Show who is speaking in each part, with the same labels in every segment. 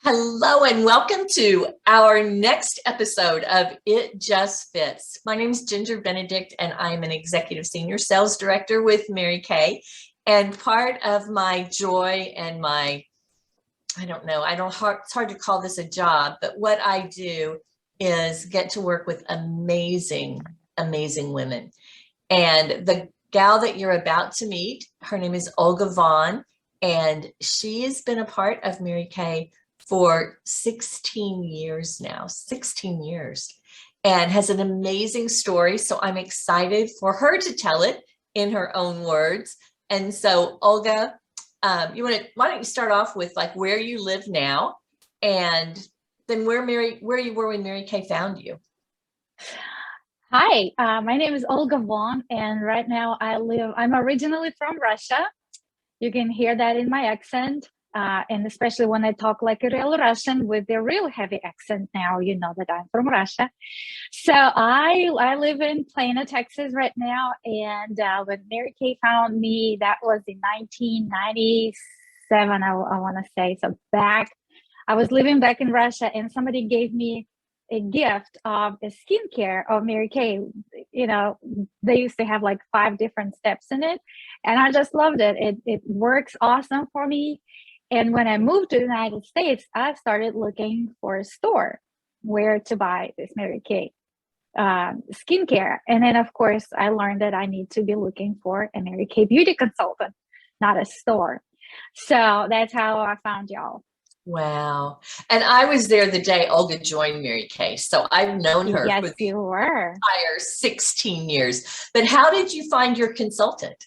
Speaker 1: Hello and welcome to our next episode of It Just Fits. My name is Ginger Benedict and I am an Executive Senior Sales Director with Mary Kay. And part of my joy and it's hard to call this a job, but what I do is get to work with amazing, amazing women. And the gal that you're about to meet, her name is Olga Vaughan, and she has been a part of Mary Kay for 16 years now, 16 years, and has an amazing story. So I'm excited for her to tell it in her own words. And so Olga, why don't you start off with like where you live now and then where you were when Mary Kay found you.
Speaker 2: Hi, my name is Olga Vaughan, and right now I'm originally from Russia. You can hear that in my accent. And especially when I talk like a real Russian with a real heavy accent now, you know that I'm from Russia. So I live in Plano, Texas right now. And when Mary Kay found me, that was in 1997, I want to say. So I was living back in Russia and somebody gave me a gift of a skincare of Mary Kay. You know, they used to have like 5 different steps in it. And I just loved it. It works awesome for me. And when I moved to the United States, I started looking for a store where to buy this Mary Kay skincare. And then, of course, I learned that I need to be looking for a Mary Kay beauty consultant, not a store. So that's how I found y'all.
Speaker 1: Wow. And I was there the day Olga joined Mary Kay. So I've known her
Speaker 2: Yes,
Speaker 1: for the
Speaker 2: you were.
Speaker 1: entire 16 years. But how did you find your consultant?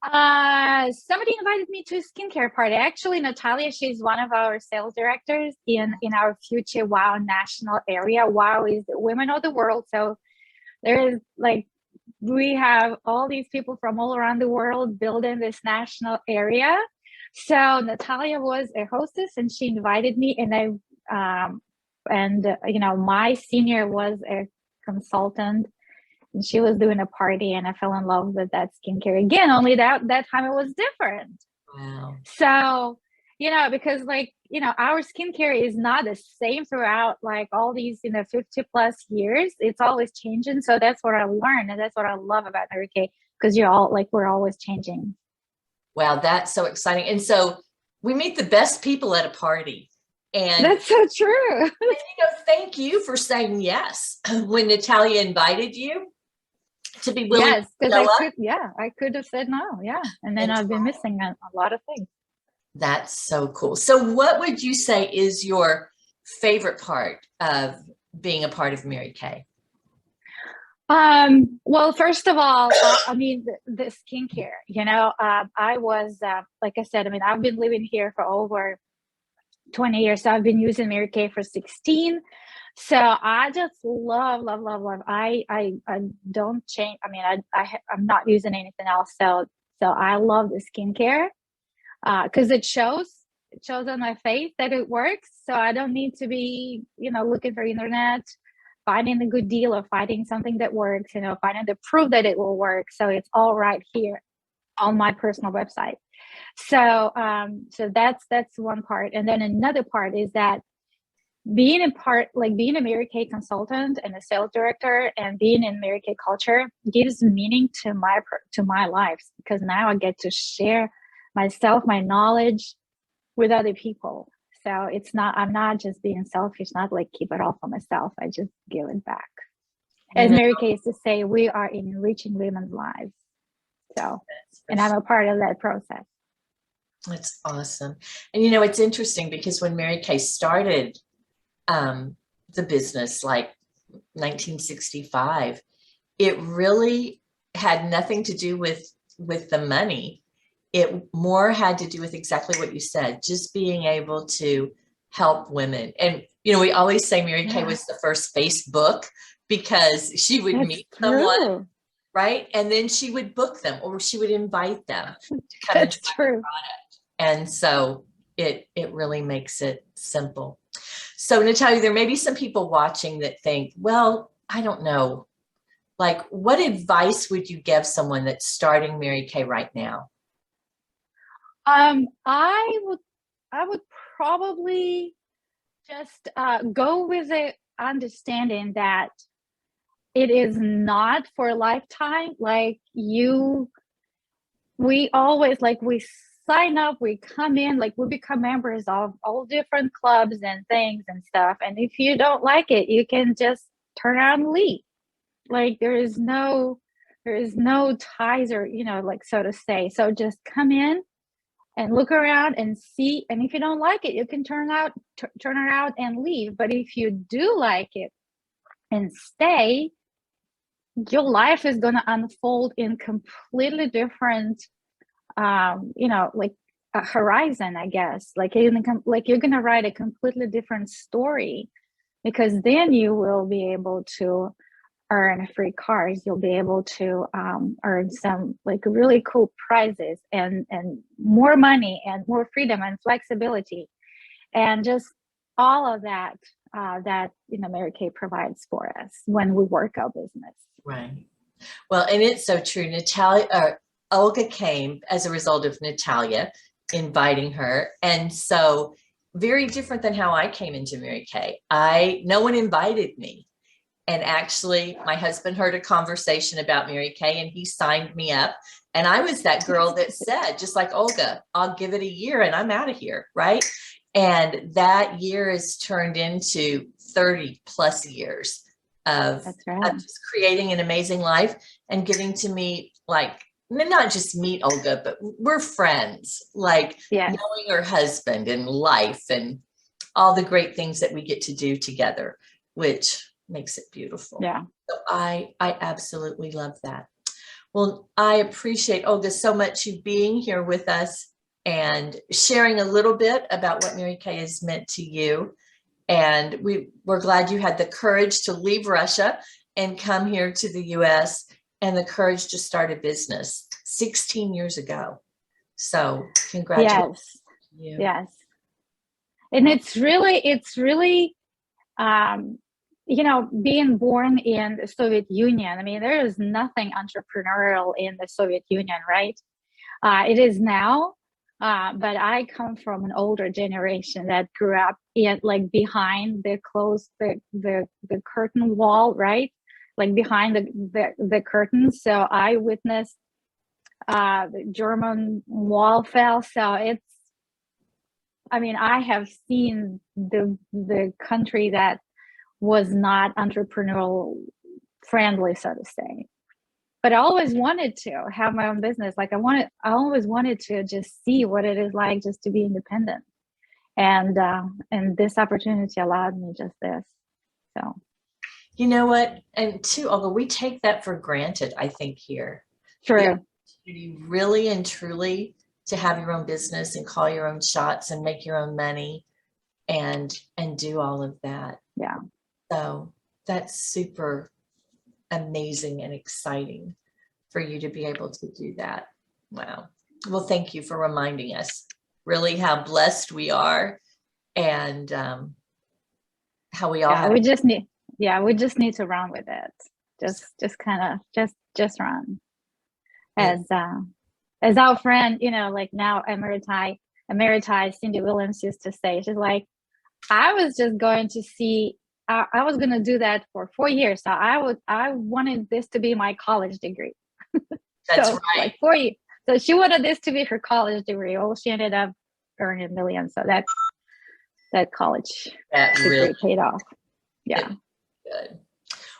Speaker 2: Somebody invited me to a skincare party. Actually, Natalia, she's one of our sales directors in our future WOW national area. WOW is Women of the World. So there's we have all these people from all around the world building this national area. So Natalia was a hostess and she invited me, and my senior was a consultant. And she was doing a party and I fell in love with that skincare again, only that time it was different.
Speaker 1: Wow.
Speaker 2: So, because our skincare is not the same throughout like all these, 50 plus years. It's always changing. So that's what I learned. And that's what I love about Mary Kay, because we're always changing.
Speaker 1: Wow, that's so exciting. And so we meet the best people at a party. And
Speaker 2: that's so true.
Speaker 1: And, thank you for saying yes when Natalia invited you to be willing.
Speaker 2: Yes, because I could have said no. Yeah. And then I've been missing a lot of things.
Speaker 1: That's so cool. So what would you say is your favorite part of being a part of Mary Kay?
Speaker 2: Well, first of all, the skincare, I was, like I said, I've been living here for over 20 years. So I've been using Mary Kay for 16. So I just love. I don't change. I'm not using anything else. So I love the skincare, because it shows on my face that it works. So I don't need to be, looking for internet, finding a good deal or finding something that works, finding the proof that it will work. So it's all right here on my personal website. So that's one part. And then another part is that being a Mary Kay consultant and a sales director and being in Mary Kay culture gives meaning to my life, because now I get to share myself, my knowledge with other people. So I'm not just being selfish, not like keep it all for myself. I just give it back. As Mary Kay used to say, we are enriching women's lives. So, and I'm a part of that process.
Speaker 1: That's awesome. And it's interesting because when Mary Kay started the business, like 1965, it really had nothing to do with the money. It more had to do with exactly what you said, just being able to help women. And, we always say Mary Kay was the first Facebook, because she would meet someone, right? And then she would book them or she would invite them to come and try the product. And so it really makes it simple. So Natalia, there may be some people watching that think, well, I don't know, like what advice would you give someone that's starting Mary Kay right now?
Speaker 2: I would probably just go with the understanding that it is not for a lifetime. Like we always, like, we sign up, we come in, like, we become members of all different clubs and things and stuff. And if you don't like it, you can just turn around and leave. Like, there is no ties, or, like, so to say. So just come in and look around and see. And if you don't like it, you can turn around and leave. But if you do like it and stay, your life is going to unfold in completely different, like a horizon, I guess. Like you're going to write a completely different story, because then you will be able to earn free cars. You'll be able to earn some like really cool prizes, and more money and more freedom and flexibility, and just all of that that Mary Kay provides for us when we work our business.
Speaker 1: Right. Well, and it's so true. Olga came as a result of Natalia inviting her. And so very different than how I came into Mary Kay. No one invited me. And actually, my husband heard a conversation about Mary Kay and he signed me up. And I was that girl that said, just like Olga, I'll give it a year and I'm out of here. Right. And that year has turned into 30 plus years of just creating an amazing life and getting to meet, like, not just meet Olga, but we're friends, like knowing her husband and life and all the great things that we get to do together, which makes it beautiful.
Speaker 2: Yeah.
Speaker 1: So I absolutely love that. Well, I appreciate, Olga, so much you being here with us and sharing a little bit about what Mary Kay has meant to you. And we're glad you had the courage to leave Russia and come here to the US, and the courage to start a business 16 years ago. So congratulations.
Speaker 2: Yes. Yes. And it's really, being born in the Soviet Union. I mean, there is nothing entrepreneurial in the Soviet Union, right? It is now. But I come from an older generation that grew up behind the curtain wall, right? Like behind the curtain. So I witnessed the German wall fell. So I have seen the country that was not entrepreneurial friendly, so to say. But I always wanted to have my own business. Like I always wanted to just see what it is like just to be independent. And this opportunity allowed me just this. So.
Speaker 1: You know what? And too, Olga, we take that for granted, I think, here.
Speaker 2: True.
Speaker 1: Really and truly to have your own business and call your own shots and make your own money and do all of that.
Speaker 2: Yeah.
Speaker 1: So that's super amazing and exciting for you to be able to do that. Wow. Well, thank you for reminding us really how blessed we are, and how we all have.
Speaker 2: We just need to run with it. Just kind of just run. As our friend, like now Emeriti Cindy Williams used to say, she's like, I was just going to see. I was going to do that for 4 years. So I wanted this to be my college degree.
Speaker 1: That's
Speaker 2: so,
Speaker 1: right.
Speaker 2: Like 4 years. So she wanted this to be her college degree. Well, she ended up earning millions. So that college degree really paid off. Yeah.
Speaker 1: Good.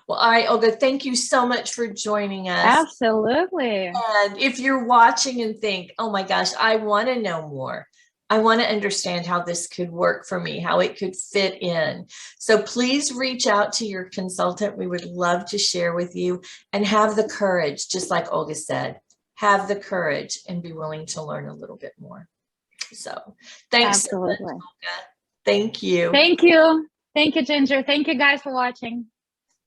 Speaker 1: Well, all right, Olga, thank you so much for joining us.
Speaker 2: Absolutely.
Speaker 1: And if you're watching and think, oh my gosh, I want to know more. I want to understand how this could work for me, how it could fit in. So please reach out to your consultant. We would love to share with you, and have the courage, just like Olga said, have the courage and be willing to learn a little bit more. So thanks.
Speaker 2: Absolutely.
Speaker 1: So much, Olga. Thank you.
Speaker 2: Thank you. Thank you, Ginger. Thank you guys for watching.